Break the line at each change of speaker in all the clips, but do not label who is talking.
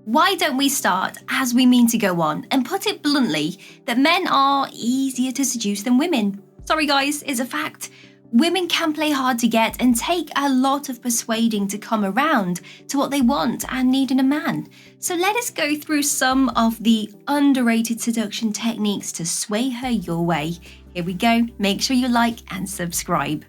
Why don't we start as we mean to go on and put it bluntly that men are easier to seduce than women? Sorry guys, it's a fact. Women can play hard to get and take a lot of persuading to come around to what they want and need in a man. So let us go through some of the underrated seduction techniques to sway her your way. Here we go. Make sure you like and subscribe.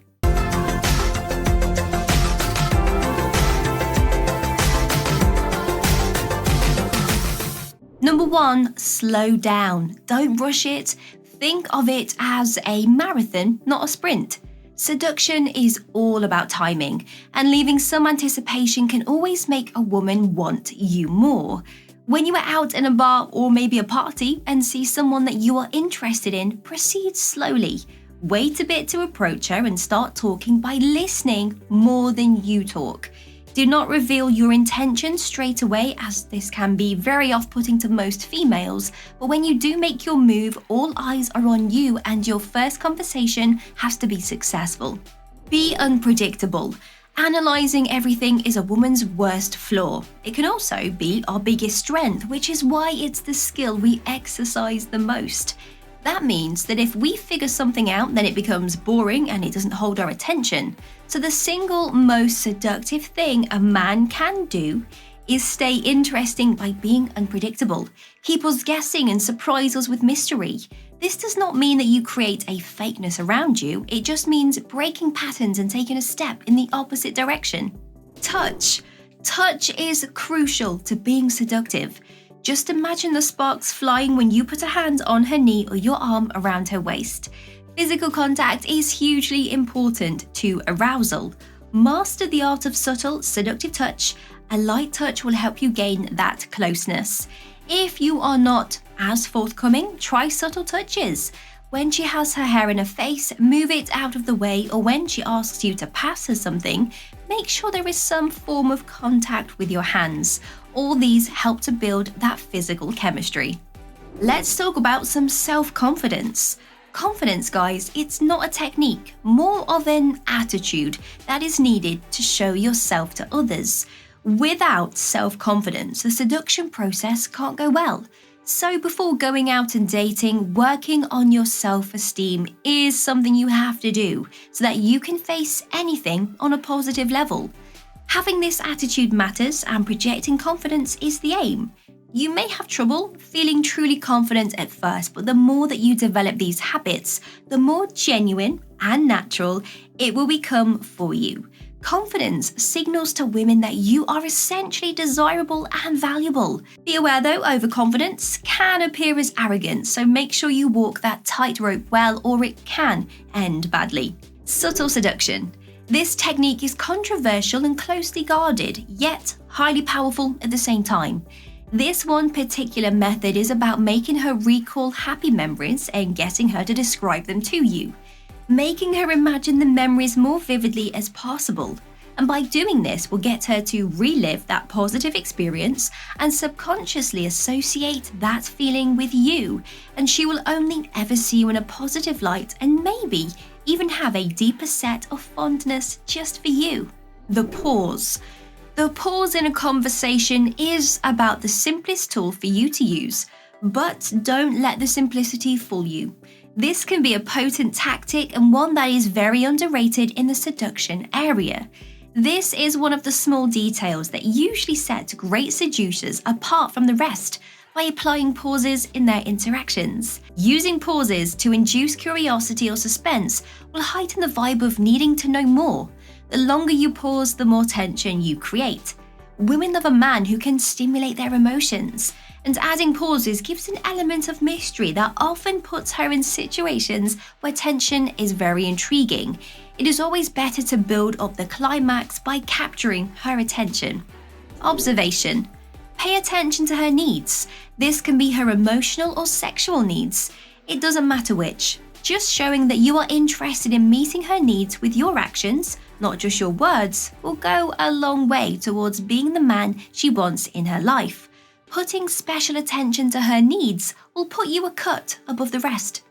Number 1, slow down. Don't rush it. Think of it as a marathon, not a sprint. Seduction is all about timing, and leaving some anticipation can always make a woman want you more. When you are out in a bar or maybe a party and see someone that you are interested in, proceed slowly. Wait a bit to approach her and start talking by listening more than you talk. Do not reveal your intentions straight away, as this can be very off-putting to most females, but when you do make your move, all eyes are on you and your first conversation has to be successful. Be unpredictable. Analyzing everything is a woman's worst flaw. It can also be our biggest strength, which is why it's the skill we exercise the most. That means that if we figure something out, then it becomes boring and it doesn't hold our attention. So the single most seductive thing a man can do is stay interesting by being unpredictable. Keep us guessing and surprise us with mystery. This does not mean that you create a fakeness around you. It just means breaking patterns and taking a step in the opposite direction. Touch. Touch is crucial to being seductive. Just imagine the sparks flying when you put a hand on her knee or your arm around her waist. Physical contact is hugely important to arousal. Master the art of subtle, seductive touch. A light touch will help you gain that closeness. If you are not as forthcoming, try subtle touches. When she has her hair in her face, move it out of the way, or when she asks you to pass her something, make sure there is some form of contact with your hands. All these help to build that physical chemistry. Let's talk about some self-confidence. Confidence, guys, it's not a technique, more of an attitude that is needed to show yourself to others. Without self-confidence, the seduction process can't go well. So before going out and dating, working on your self-esteem is something you have to do so that you can face anything on a positive level. Having this attitude matters, and projecting confidence is the aim. You may have trouble feeling truly confident at first, but the more that you develop these habits, the more genuine and natural it will become for you. Confidence signals to women that you are essentially desirable and valuable. Be aware though, overconfidence can appear as arrogance, so make sure you walk that tightrope well, or it can end badly. Subtle seduction. This technique is controversial and closely guarded, yet highly powerful at the same time. This one particular method is about making her recall happy memories and getting her to describe them to you, making her imagine the memories more vividly as possible. And by doing this, we'll get her to relive that positive experience and subconsciously associate that feeling with you, and she will only ever see you in a positive light and maybe even have a deeper set of fondness just for you. The pause. The pause in a conversation is about the simplest tool for you to use, but don't let the simplicity fool you. This can be a potent tactic and one that is very underrated in the seduction area. This is one of the small details that usually set great seducers apart from the rest by applying pauses in their interactions. Using pauses to induce curiosity or suspense will heighten the vibe of needing to know more. The longer you pause, the more tension you create. Women love a man who can stimulate their emotions, and adding pauses gives an element of mystery that often puts her in situations where tension is very intriguing. It is always better to build up the climax by capturing her attention. Observation. Pay attention to her needs. This can be her emotional or sexual needs. It doesn't matter which. Just showing that you are interested in meeting her needs with your actions, not just your words, will go a long way towards being the man she wants in her life. Putting special attention to her needs will put you a cut above the rest.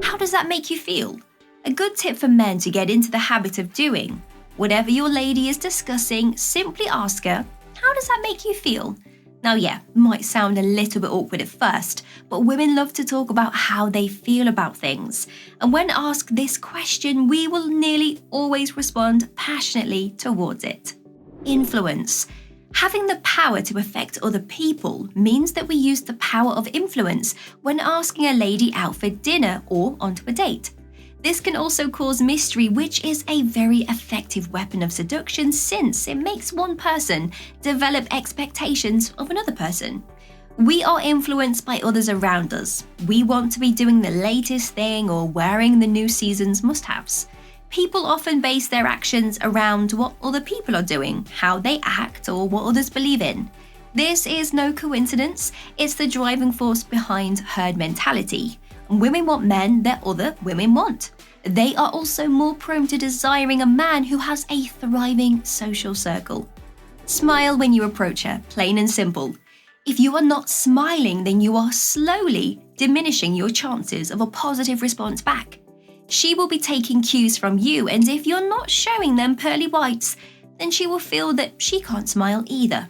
How does that make you feel? A good tip for men to get into the habit of doing. Whatever your lady is discussing, simply ask her, how does that make you feel? Now, yeah, might sound a little bit awkward at first, but women love to talk about how they feel about things. And when asked this question, we will nearly always respond passionately towards it. Influence. Having the power to affect other people means that we use the power of influence when asking a lady out for dinner or onto a date. This can also cause mystery, which is a very effective weapon of seduction since it makes one person develop expectations of another person. We are influenced by others around us. We want to be doing the latest thing or wearing the new season's must-haves. People often base their actions around what other people are doing, how they act, or what others believe in. This is no coincidence, it's the driving force behind herd mentality. Women want men that other women want. They are also more prone to desiring a man who has a thriving social circle. Smile when you approach her, plain and simple. If you are not smiling, then you are slowly diminishing your chances of a positive response back. She will be taking cues from you, and if you're not showing them pearly whites, then she will feel that she can't smile either.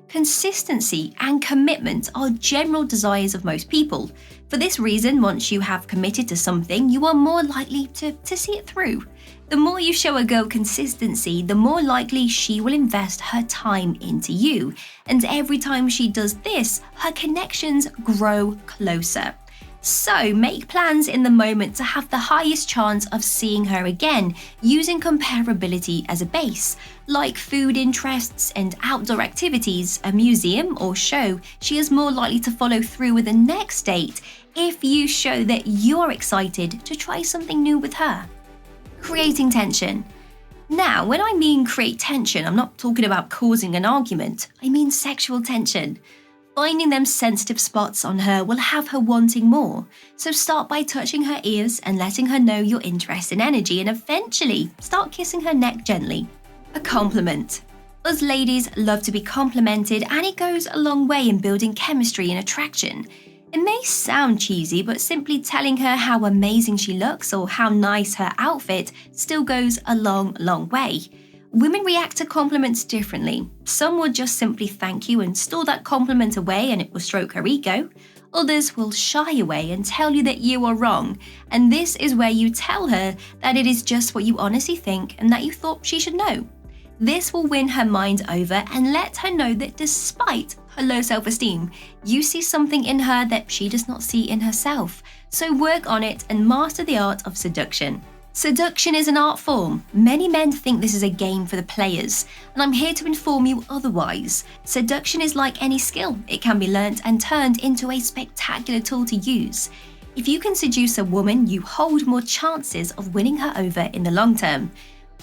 Consistency and commitment are general desires of most people. For this reason, once you have committed to something, you are more likely to see it through. The more you show a girl consistency, the more likely she will invest her time into you. And every time she does this, her connections grow closer. So make plans in the moment to have the highest chance of seeing her again, using comparability as a base. Like food interests and outdoor activities, a museum or show, she is more likely to follow through with the next date if you show that you're excited to try something new with her. Creating tension. Now, when I mean create tension, I'm not talking about causing an argument. I mean sexual tension. Finding them sensitive spots on her will have her wanting more. So start by touching her ears and letting her know your interest and energy, and eventually start kissing her neck gently. A compliment. Us ladies love to be complimented, and it goes a long way in building chemistry and attraction. It may sound cheesy, but simply telling her how amazing she looks or how nice her outfit still goes a long way. Women react to compliments differently. Some will just simply thank you and store that compliment away, and it will stroke her ego. Others will shy away and tell you that you are wrong, and this is where you tell her that it is just what you honestly think and that you thought she should know. This will win her mind over and let her know that despite her low self-esteem, you see something in her that she does not see in herself. So work on it and master the art of seduction. Seduction is an art form. Many men think this is a game for the players, and I'm here to inform you otherwise. Seduction is like any skill. It can be learnt and turned into a spectacular tool to use. If you can seduce a woman, you hold more chances of winning her over in the long term.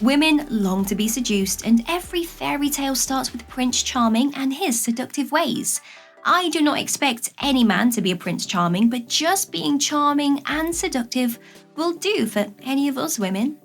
Women long to be seduced, and every fairy tale starts with Prince Charming and his seductive ways. I do not expect any man to be a Prince Charming, but just being charming and seductive will do for any of us women.